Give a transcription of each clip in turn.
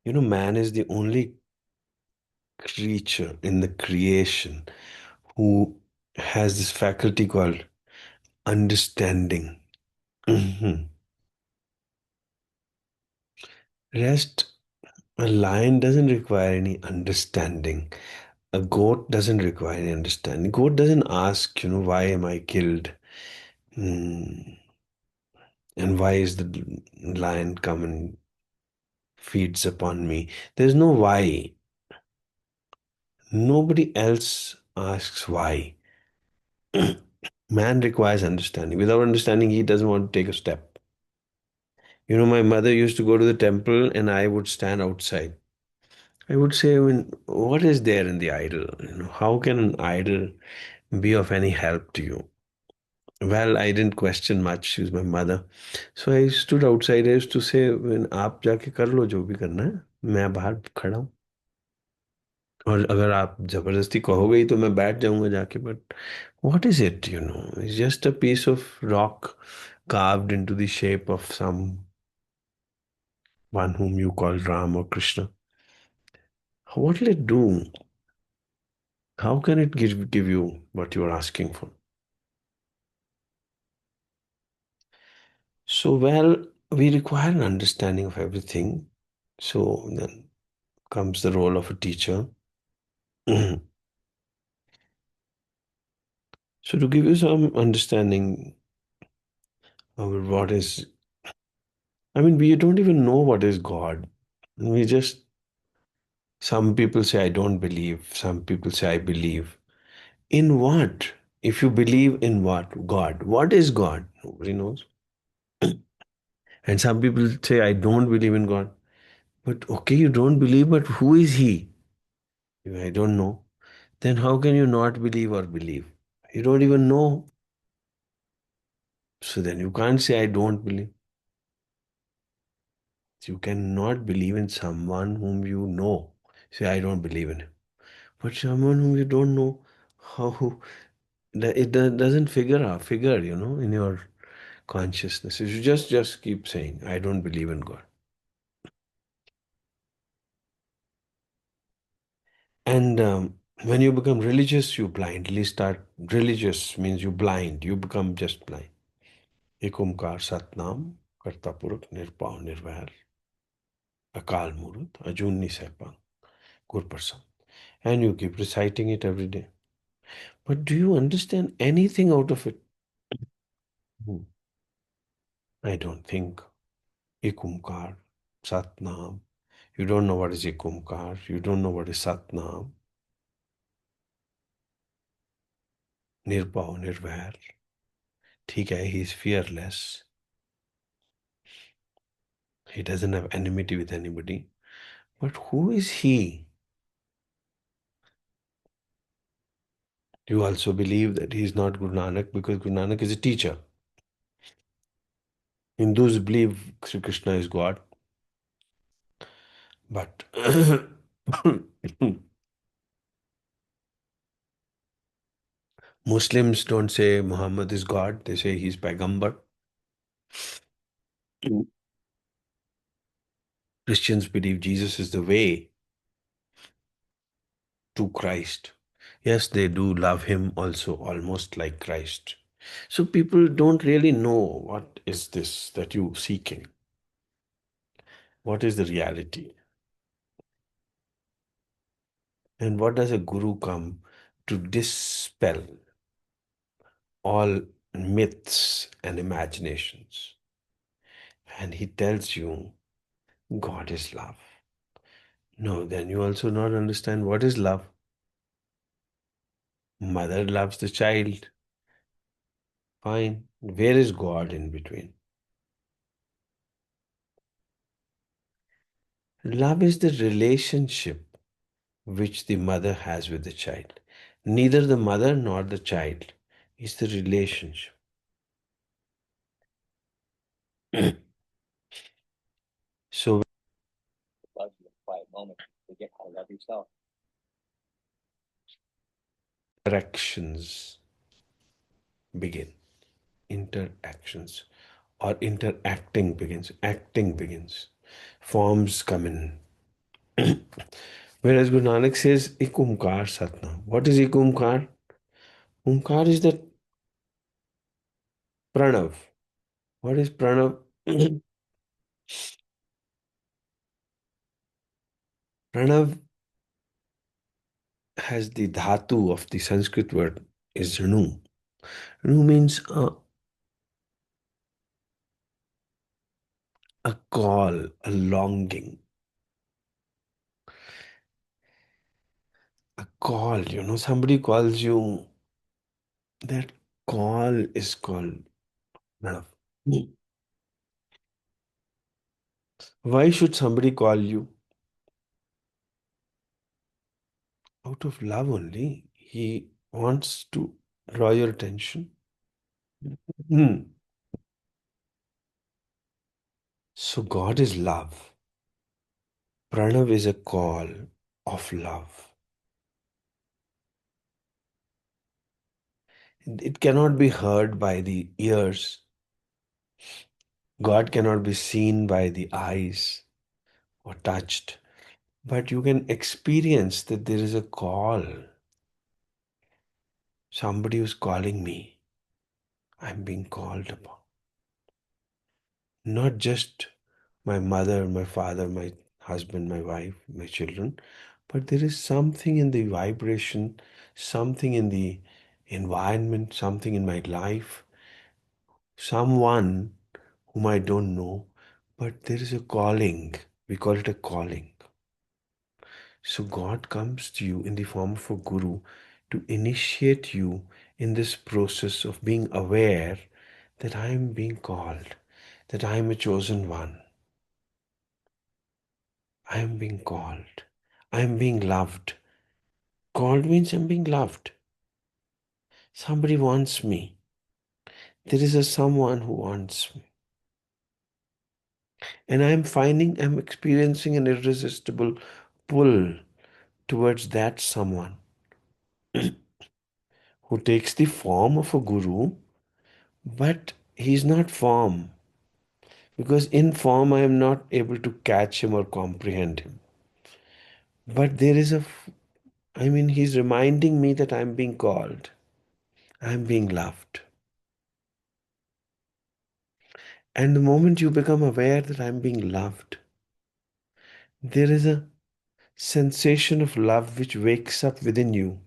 Man is the only creature in the creation who has this faculty called understanding. Mhm. Rest, a lion doesn't require any understanding. A goat doesn't require any understanding. Goat doesn't ask, why am I killed? Hmm. And why is the lion come and feeds upon me? There's no why. Nobody else asks why. Man requires understanding. Without understanding, he doesn't want to take a step. My mother used to go to the temple and I would stand outside. I would say, what is there in the idol? How can an idol be of any help to you? Well, I didn't question much. She was my mother. So I stood outside. I used to say, आप जाके कर लो जो भी करना है. मैं बाहर खड़ा हूँ. और अगर आप जबरदस्ती कहोगे ही तो मैं बैठ जाऊंगा जाके. But what is it? It's just a piece of rock carved into the shape of someone whom you call Ram or Krishna. What will it do? How can it give you what you are asking for? So, well, we require an understanding of everything. So then comes the role of a teacher. So to give you some understanding of what is, we don't even know what is God. We just, some people say, I don't believe. Some people say, I believe. In what? If you believe in what? God. What is God? Nobody knows. And some people say, I don't believe in God. But okay, you don't believe, but who is He? I don't know. Then how can you not believe or believe? You don't even know. So then you can't say, I don't believe. You cannot believe in someone whom you know. Say, I don't believe in him. But someone whom you don't know, how it doesn't figure, in your consciousness. You just keep saying, I don't believe in God. And when you become religious, you blindly start. Religious means you blind. You become just blind. एक ओमकार सतनाम करता पुरख निरपाव निर्वैर अकाल मूर्त अजूनी सैपा गुरप्रसाद. And you keep reciting it every day. But do you understand anything out of it? Hmm. I don't think. Ikumkar, Satnam. You don't know what is Ikumkar. You don't know what is Satnam. Nirbhav, Nirvair. ठीक है, he is fearless. He doesn't have enmity with anybody. But who is he? You also believe that he is not Guru Nanak because Guru Nanak is a teacher. Hindus believe Sri Krishna is God. But Muslims don't say Muhammad is God. They say he's Paigambar. Christians believe Jesus is the way to Christ. Yes, they do love him also, almost like Christ. So people don't really know what is this that you seeking. What is the reality? And what does a guru come to dispel all myths and imaginations? And he tells you God is love. No, then you also not understand what is love. Mother loves the child. Fine. Where is God in between? Love is the relationship which the mother has with the child. Neither the mother nor the child is the relationship. So interactions begin. Interactions. or interacting begins, acting begins, forms come in. Whereas Guru Nanak says, Ik Omkar Satnam. What is Ik Omkar? Omkar is that Pranav. What is Pranav? Pranav has the dhatu of the Sanskrit word is Rnu. Rnu means a call, a longing, a call. Somebody calls you, that call is called Pranav. Why should somebody call you? Out of love only. He wants to draw your attention. Hmm. So God is love. Pranav is a call of love. It cannot be heard by the ears. God cannot be seen by the eyes or touched. But you can experience that there is a call. Somebody is calling me. I'm being called upon. Not just my mother, my father, my husband, my wife, my children, but there is something in the vibration, something in the environment, something in my life, someone whom I don't know, but there is a calling. We call it a calling. So God comes to you in the form of a guru to initiate you in this process of being aware that I am being called, that I am a chosen one. I am being called. I am being loved. Called means I'm being loved. Somebody wants me. There is a someone who wants me. And I'm experiencing an irresistible pull towards that someone who takes the form of a guru, but he's not form. Because in form, I am not able to catch him or comprehend him. But he's reminding me that I'm being called. I'm being loved. And the moment you become aware that I'm being loved, there is a sensation of love which wakes up within you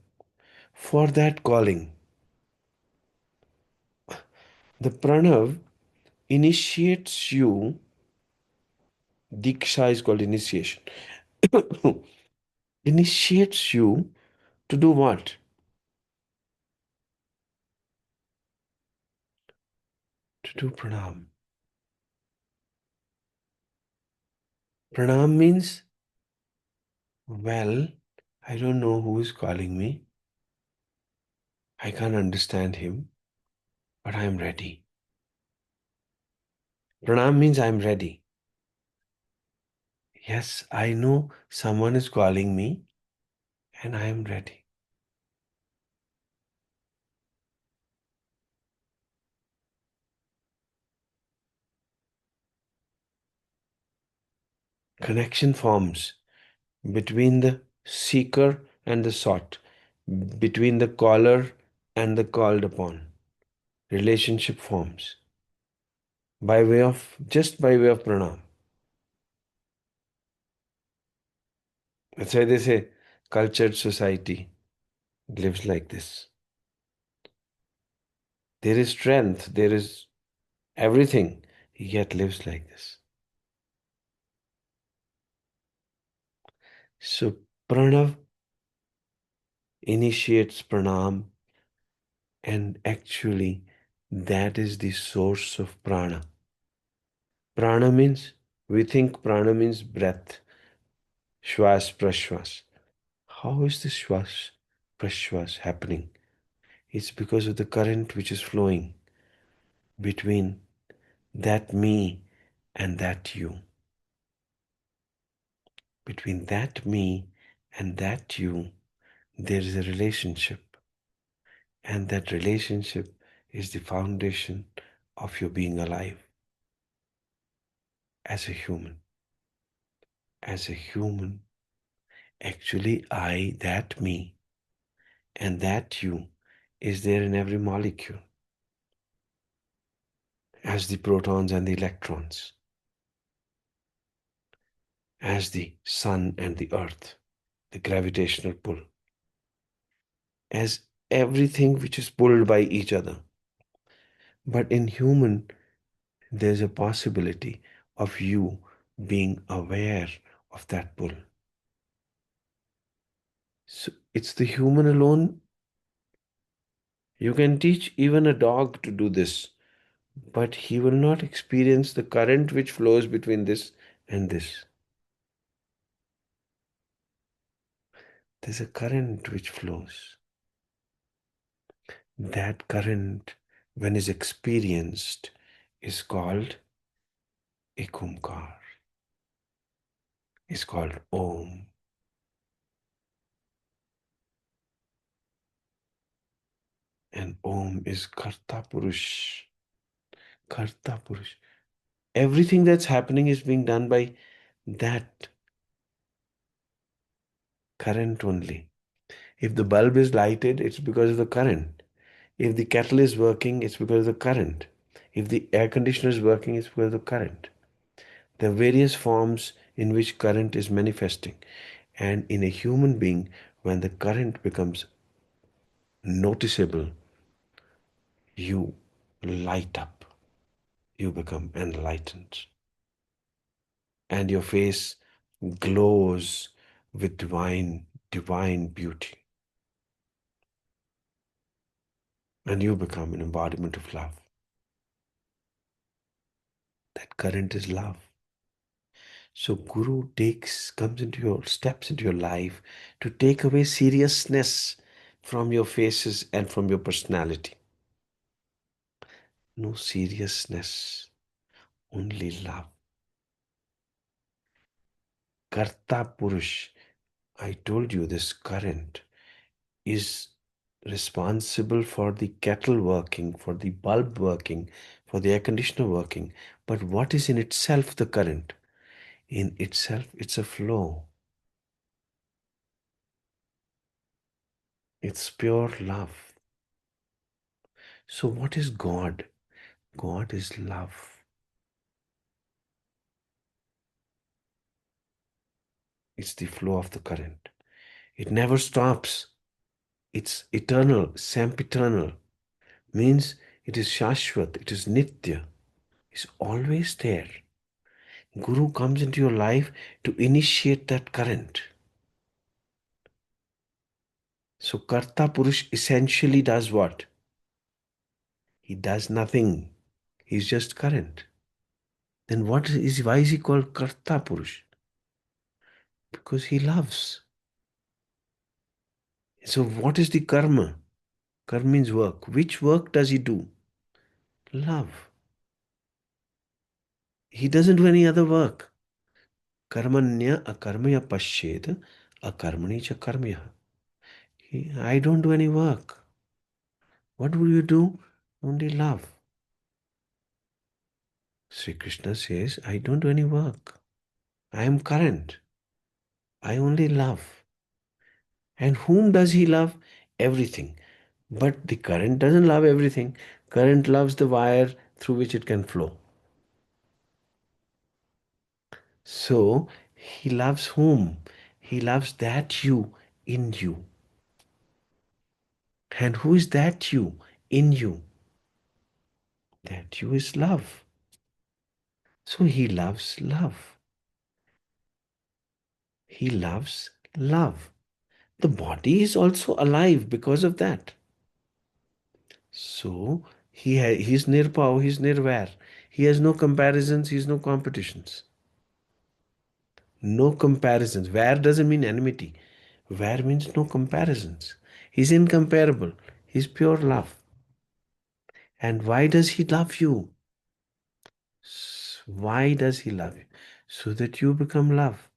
for that calling. The pranav initiates you, diksha is called initiation, initiates you to do what? To do pranam. Pranam means, well, I don't know who is calling me. I can't understand him, but I am ready. Pranam means I am ready. Yes, I know someone is calling me and I am ready. Connection forms between the seeker and the sought, between the caller and the called upon. Relationship forms by way of pranam. That's why they say cultured society lives like this. There is strength, there is everything, yet lives like this. So pranav initiates pranam, and actually that is the source of prana. Prana means, we think prana means breath, shwas, prashwas. How is this shwas, prashwas happening? It's because of the current which is flowing between that me and that you. Between that me and that you, there is a relationship. And that relationship is the foundation of your being alive. as a human. As a human, actually, I, that me, and that you is there in every molecule, as the protons and the electrons, as the sun and the earth, the gravitational pull, as everything which is pulled by each other. But in human, there's a possibility of you being aware of that pull. So it's the human alone. You can teach even a dog to do this, but he will not experience the current which flows between this and this. There's a current which flows. That current, when is experienced, is called Omkaar, is called Om. And Om is Karta Purush. Karta Purush. Everything that's happening is being done by that current only. If the bulb is lighted, it's because of the current. If the kettle is working, it's because of the current. If the air conditioner is working, it's because of the current. There are various forms in which current is manifesting. And in a human being, when the current becomes noticeable, you light up. You become enlightened. And your face glows with divine beauty. And you become an embodiment of love. That current is love. So Guru steps into your life to take away seriousness from your faces and from your personality. No seriousness, only love. Karta Purush, I told you this current is responsible for the kettle working, for the bulb working, for the air conditioner working. But what is in itself the current? In itself, it's a flow. It's pure love. So, what is God? God is love. It's the flow of the current. It never stops. It's eternal, sempiternal. Means it is Shashwat, it is Nitya. It's always there. Guru comes into your life to initiate that current. So Karta Purush essentially does what? He does nothing. He's just current. Then why is he called Karta Purush? Because he loves. So what is the karma? Karma means work. Which work does he do? Love. He doesn't do any other work. Karmanya akarmaya pashed akarmani cha karmya. I don't do any work. What will you do? Only love. Sri Krishna says, I don't do any work. I am current. I only love. And whom does he love? Everything. But the current doesn't love everything. Current loves the wire through which it can flow. So he loves whom? He loves that you in you. And who is that you in you? That you is love. So he loves love. He loves love. The body is also alive because of that. So he's nirpau, he's nirvair. He has no comparisons, he has no competitions. No comparisons. Vair doesn't mean enmity. Vair means no comparisons. He's incomparable. He's pure love. And why does he love you? Why does he love you? So that you become love.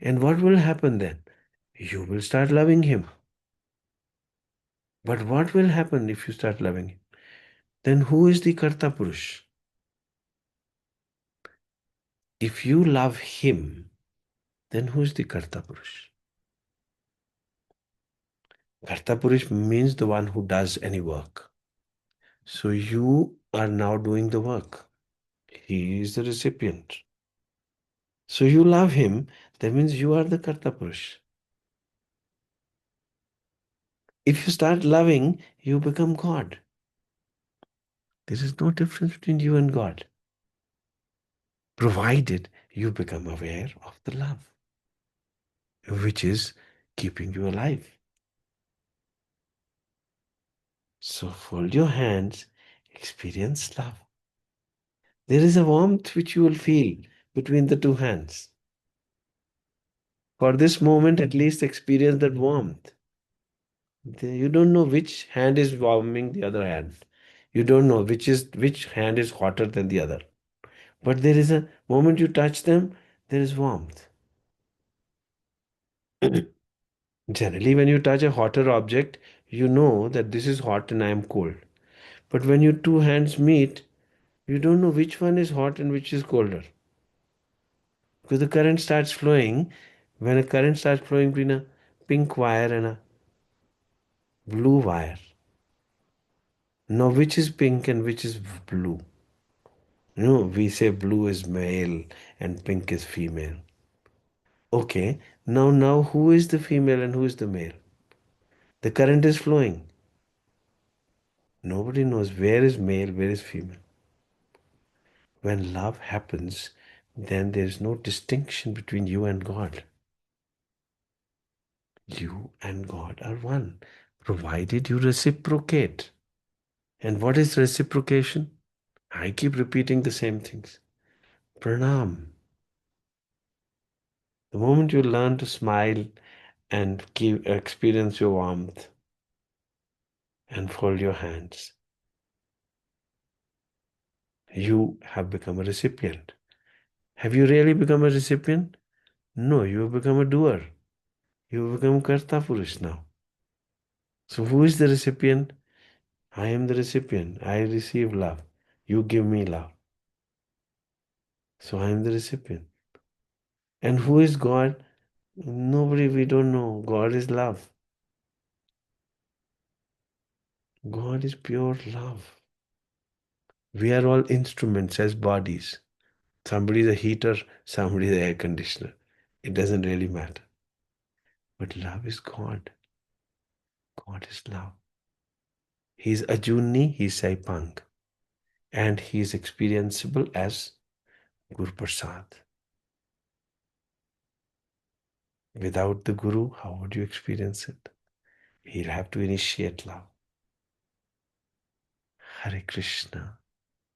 And what will happen then? You will start loving him. But what will happen if you start loving him? Then who is the Karta Purush? If you love him, then who is the Karta Purush? Karta Purush means the one who does any work. So you are now doing the work. He is the recipient. So you love him, that means you are the Karta Purush. If you start loving, you become God. There is no difference between you and God, provided you become aware of the love, which is keeping you alive. So fold your hands, experience love. There is a warmth which you will feel between the two hands. For this moment, at least experience that warmth. You don't know which hand is warming the other hand. You don't know which hand is hotter than the other. But there is a moment you touch them, there is warmth. Generally, when you touch a hotter object, you know that this is hot and I am cold. But when your two hands meet, you don't know which one is hot and which is colder. Because the current starts flowing. When a current starts flowing between a pink wire and a blue wire, now which is pink and which is blue? We say blue is male and pink is female. Okay, now who is the female and who is the male? The current is flowing. Nobody knows where is male, where is female. When love happens, then there is no distinction between you and God. You and God are one, provided you reciprocate. And what is reciprocation? I keep repeating the same things. Pranam. The moment you learn to smile and experience your warmth and fold your hands, you have become a recipient. Have you really become a recipient? No, you have become a doer. You have become Karta Purush now. So who is the recipient? I am the recipient. I receive love. You give me love. So I am the recipient. And who is God? Nobody, we don't know. God is love. God is pure love. We are all instruments as bodies. Somebody is a heater, somebody is an air conditioner. It doesn't really matter. But love is God. God is love. He's Ajuni, he's Saipang. And he is experienceable as Guru Prasad. Without the Guru, how would you experience it? He'll have to initiate love. Hare Krishna.